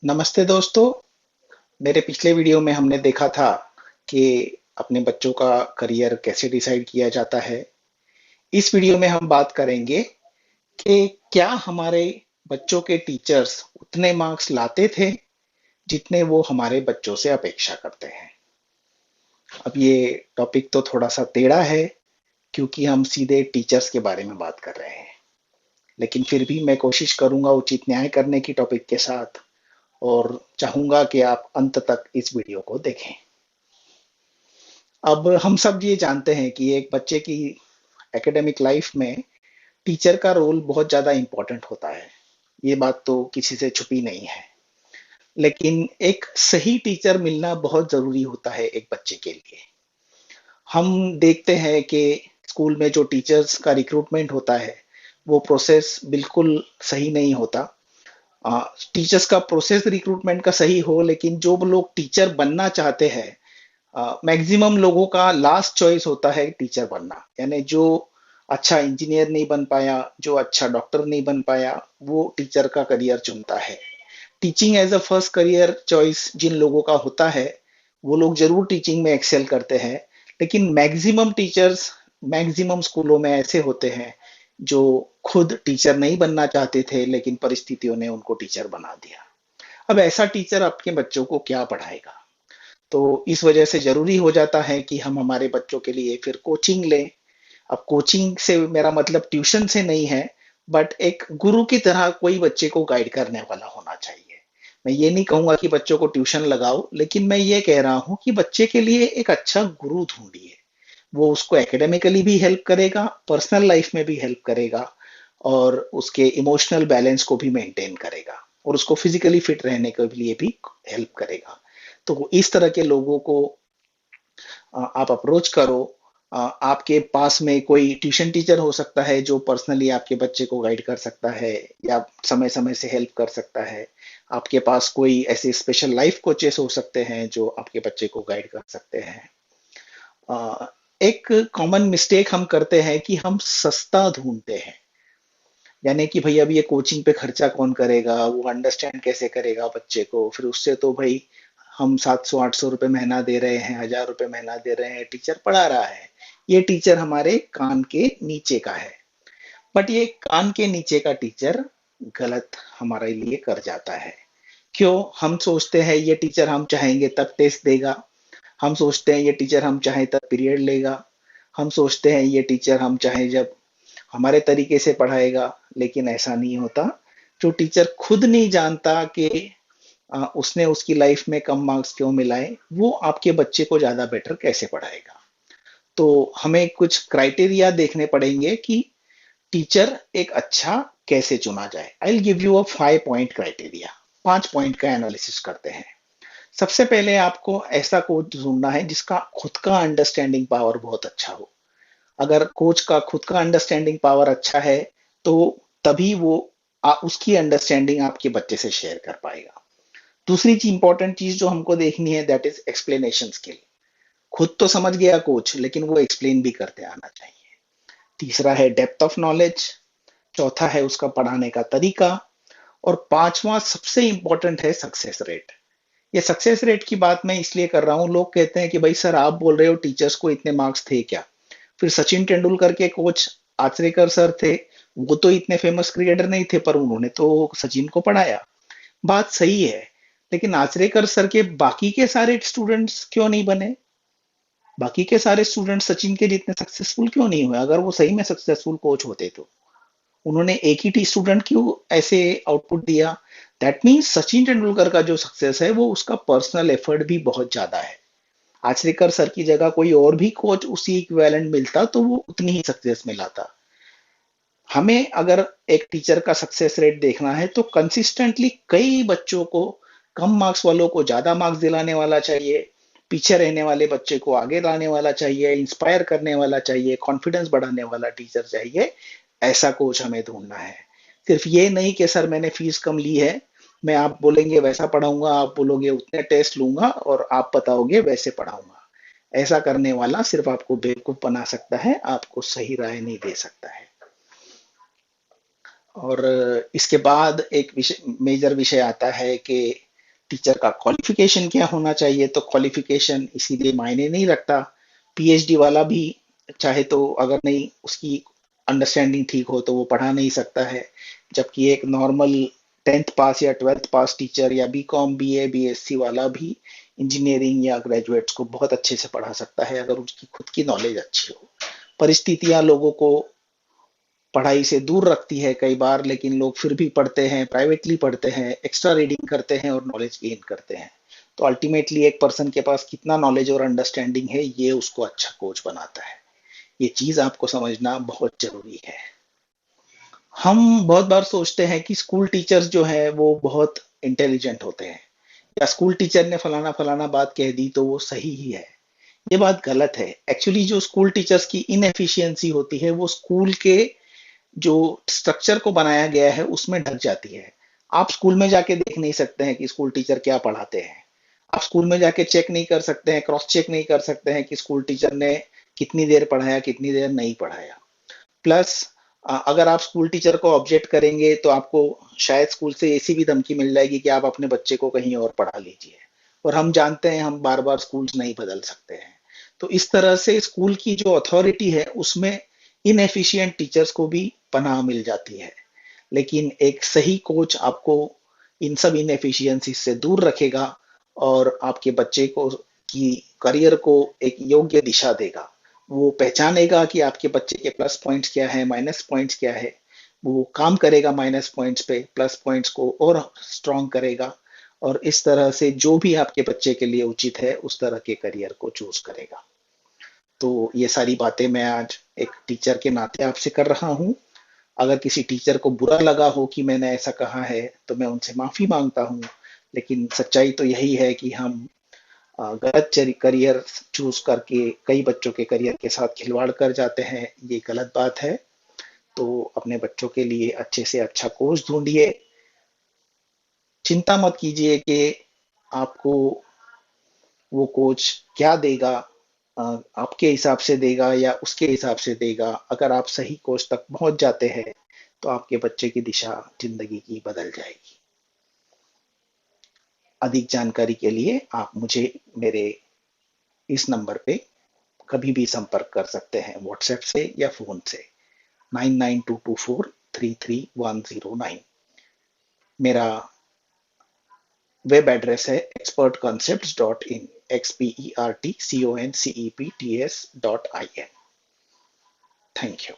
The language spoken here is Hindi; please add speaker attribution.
Speaker 1: नमस्ते दोस्तों। मेरे पिछले वीडियो में हमने देखा था कि अपने बच्चों का करियर कैसे डिसाइड किया जाता है। इस वीडियो में हम बात करेंगे कि क्या हमारे बच्चों के टीचर्स उतने मार्क्स लाते थे जितने वो हमारे बच्चों से अपेक्षा करते हैं। अब ये टॉपिक तो थोड़ा सा टेढ़ा है क्योंकि हम सीधे टीचर्स के बारे में बात कर रहे हैं, लेकिन फिर भी मैं कोशिश करूंगा उचित न्याय करने की टॉपिक के साथ, और चाहूंगा कि आप अंत तक इस वीडियो को देखें। अब हम सब ये जानते हैं कि एक बच्चे की एकेडमिक लाइफ में टीचर का रोल बहुत ज्यादा इंपॉर्टेंट होता है। ये बात तो किसी से छुपी नहीं है। लेकिन एक सही टीचर मिलना बहुत जरूरी होता है एक बच्चे के लिए। हम देखते हैं कि स्कूल में जो टीचर्स का रिक्रूटमेंट होता है वो प्रोसेस बिल्कुल सही नहीं होता। टीचर्स का प्रोसेस रिक्रूटमेंट का सही हो, लेकिन जो लोग टीचर बनना चाहते हैं मैक्सिमम लोगों का लास्ट चॉइस होता है टीचर बनना। यानी जो अच्छा इंजीनियर नहीं बन पाया, जो अच्छा डॉक्टर नहीं बन पाया, वो टीचर का करियर चुनता है। Teaching as a first career choice जिन लोगों का होता है वो लोग जरूर टीचिंग में एक्सेल करते हैं। लेकिन मैक्सिमम टीचर्स मैक्सिमम स्कूलों में ऐसे होते हैं जो खुद टीचर नहीं बनना चाहते थे, लेकिन परिस्थितियों ने उनको टीचर बना दिया। अब ऐसा टीचर अपने बच्चों को क्या पढ़ाएगा? तो इस वजह से जरूरी हो जाता है कि हम हमारे बच्चों के लिए फिर कोचिंग लें। अब कोचिंग से मेरा मतलब ट्यूशन से नहीं है, बट एक गुरु की तरह कोई बच्चे को गाइड करने वाला होना चाहिए। मैं ये नहीं कहूंगा कि बच्चों को ट्यूशन लगाओ, लेकिन मैं ये कह रहा हूं कि बच्चे के लिए एक अच्छा गुरु ढूंढिए। वो उसको एकेडमिकली भी हेल्प करेगा, पर्सनल लाइफ में भी हेल्प करेगा, और उसके इमोशनल बैलेंस को भी मेंटेन करेगा, और उसको फिजिकली फिट रहने के लिए भी हेल्प करेगा। तो इस तरह के लोगों को आप अप्रोच करो। आपके पास में कोई ट्यूशन टीचर हो सकता है जो पर्सनली आपके बच्चे को गाइड कर सकता है या समय समय से हेल्प कर सकता है। आपके पास कोई ऐसे स्पेशल लाइफ कोचेस हो सकते हैं जो आपके बच्चे को गाइड कर सकते हैं। अ, एक कॉमन मिस्टेक हम करते हैं कि हम सस्ता ढूंढते हैं। यानी कि भाई अब ये कोचिंग पे खर्चा कौन करेगा, वो अंडरस्टैंड कैसे करेगा बच्चे को, फिर उससे तो भाई हम 700-800 रुपए महीना दे रहे हैं, 1000 रुपए महीना दे रहे हैं, टीचर पढ़ा रहा है, ये टीचर हमारे कान के नीचे का है। बट ये कान के नीचे का टीचर गलत हमारे लिए कर जाता है। क्यों? हम सोचते हैं ये टीचर हम चाहेंगे तब टेस्ट देगा, हम सोचते हैं ये टीचर हम चाहें तब पीरियड लेगा, हम सोचते हैं ये टीचर हम चाहें जब हमारे तरीके से पढ़ाएगा। लेकिन ऐसा नहीं होता। जो टीचर खुद नहीं जानता कि उसने उसकी लाइफ में कम मार्क्स क्यों मिलाए, वो आपके बच्चे को ज्यादा बेटर कैसे पढ़ाएगा। तो हमें कुछ क्राइटेरिया देखने पड़ेंगे कि टीचर एक अच्छा कैसे चुना जाए। I will give you a 5 point criteria. 5 point का एनालिसिस करते हैं। सबसे पहले आपको ऐसा कोच ढूंढना है जिसका खुद का अंडरस्टैंडिंग पावर बहुत अच्छा हो। अगर कोच का खुद का अंडरस्टैंडिंग पावर अच्छा है तो तभी वो उसकी अंडरस्टैंडिंग आपके बच्चे से शेयर कर पाएगा। दूसरी चीज, इंपॉर्टेंट चीज जो हमको देखनी है, दैट इज एक्सप्लेनेशन स्किल। खुद तो समझ गया कोच, लेकिन वो एक्सप्लेन भी करते आना चाहिए। तीसरा है डेप्थ ऑफ नॉलेज। चौथा है उसका पढ़ाने का तरीका। और पांचवा सबसे इंपॉर्टेंट है सक्सेस रेट। ये सक्सेस रेट की बात मैं इसलिए कर रहा हूं, लोग कहते हैं कि भाई सर आप बोल रहे हो टीचर्स को इतने मार्क्स थे क्या? फिर सचिन तेंदुलकर के कोच आचरेकर सर थे, वो तो इतने फेमस क्रिकेटर नहीं थे पर उन्होंने तो सचिन को पढ़ाया। बात सही है, लेकिन आचरेकर सर के बाकी के सारे स्टूडेंट्स क्यों नहीं बने? बाकी के सारे स्टूडेंट्स सचिन के जितने सक्सेसफुल क्यों नहीं हुए? अगर वो सही में सक्सेसफुल कोच होते तो उन्होंने एक ही टी स्टूडेंट क्यों ऐसे आउटपुट दिया? दैट मीन्स सचिन तेंदुलकर का जो सक्सेस है वो उसका पर्सनल एफर्ट भी बहुत ज्यादा है। आचरेकर सर की जगह कोई और भी कोच उसी इक्विवेलेंट मिलता तो वो उतनी ही सक्सेस मिलाता। हमें अगर एक टीचर का सक्सेस रेट देखना है तो कंसिस्टेंटली कई बच्चों को, कम मार्क्स वालों को ज्यादा मार्क्स दिलाने वाला चाहिए, पीछे रहने वाले बच्चे को आगे लाने वाला चाहिए, इंस्पायर करने वाला चाहिए, कॉन्फिडेंस बढ़ाने वाला टीचर चाहिए। ऐसा कोच हमें ढूंढना है। सिर्फ ये नहीं कि सर मैंने फीस कम ली है, मैं आप बोलेंगे वैसा पढ़ाऊंगा, आप बोलोगे उतने टेस्ट लूंगा और आप बताओगे वैसे पढ़ाऊंगा। ऐसा करने वाला सिर्फ आपको बेवकूफ बना सकता है, आपको सही राय नहीं दे सकता है। और इसके बाद एक विषय, मेजर विषय आता है कि टीचर का क्वालिफिकेशन क्या होना चाहिए, तो क्वालिफिकेशन इसीलिए मायने नहीं रखता। पीएचडी वाला भी चाहे तो अगर नहीं उसकी अंडरस्टैंडिंग ठीक हो तो वो पढ़ा नहीं सकता है, जबकि एक नॉर्मल 10th पास या 12th पास टीचर या बीकॉम बीए बीएससी वाला भी इंजीनियरिंग या ग्रेजुएट्स को बहुत अच्छे से पढ़ा सकता है अगर उसकी खुद की नॉलेज अच्छी हो। परिस्थितियां लोगों को पढ़ाई से दूर रखती है कई बार, लेकिन लोग फिर भी पढ़ते हैं, प्राइवेटली पढ़ते हैं, एक्स्ट्रा रीडिंग करते हैं और नॉलेज गेन करते हैं। तो अल्टीमेटली एक पर्सन के पास कितना नॉलेज और अंडरस्टैंडिंग है ये उसको अच्छा कोच बनाता है। ये चीज आपको समझना बहुत जरूरी है। हम बहुत बार सोचते हैं कि स्कूल टीचर्स जो है वो बहुत इंटेलिजेंट होते हैं, या स्कूल टीचर ने फलाना फलाना बात कह दी तो वो सही ही है। ये बात गलत है। एक्चुअली जो स्कूल टीचर्स की इनएफिशिएंसी होती है वो स्कूल के जो स्ट्रक्चर को बनाया गया है उसमें ढक जाती है। आप स्कूल में जाके देख नहीं सकते हैं कि स्कूल टीचर क्या पढ़ाते हैं। आप स्कूल में जाके चेक नहीं कर सकते हैं, क्रॉस चेक नहीं कर सकते हैं कि स्कूल टीचर ने कितनी देर पढ़ाया कितनी देर नहीं पढ़ाया। प्लस अगर आप स्कूल टीचर को ऑब्जेक्ट करेंगे तो आपको शायद स्कूल से ऐसी भी धमकी मिल जाएगी कि आप अपने बच्चे को कहीं और पढ़ा लीजिए, और हम जानते हैं हम बार बार स्कूल्स नहीं बदल सकते हैं। तो इस तरह से स्कूल की जो अथॉरिटी है उसमें इनएफिशिएंट टीचर्स को भी पनाह मिल जाती है। लेकिन एक सही कोच आपको इन सब इनएफिशिएंसी से दूर रखेगा और आपके बच्चे को की करियर को एक योग्य दिशा देगा। वो पहचानेगा कि आपके बच्चे के प्लस पॉइंट्स क्या है, माइनस पॉइंट्स क्या है। वो काम करेगा माइनस पॉइंट्स पे, प्लस पॉइंट्स को और स्ट्रॉन्ग करेगा, और इस तरह से जो भी आपके बच्चे के लिए उचित है उस तरह के करियर को चूज करेगा। तो ये सारी बातें मैं आज एक टीचर के नाते आपसे कर रहा हूँ। अगर किसी टीचर को बुरा लगा हो कि मैंने ऐसा कहा है तो मैं उनसे माफी मांगता हूँ। लेकिन सच्चाई तो यही है कि हम गलत करियर चूज करके कई बच्चों के करियर के साथ खिलवाड़ कर जाते हैं। ये गलत बात है। तो अपने बच्चों के लिए अच्छे से अच्छा कोच ढूंढिए। चिंता मत कीजिए कि आपको वो कोच क्या देगा, आपके हिसाब से देगा या उसके हिसाब से देगा। अगर आप सही कोच तक पहुंच जाते हैं तो आपके बच्चे की दिशा जिंदगी की बदल जाएगी। अधिक जानकारी के लिए आप मुझे मेरे इस नंबर पे कभी भी संपर्क कर सकते हैं, व्हाट्सएप से या फोन से। 9922433109 मेरा वेब एड्रेस है expertconcepts.in, expertconcepts.in। Thank you.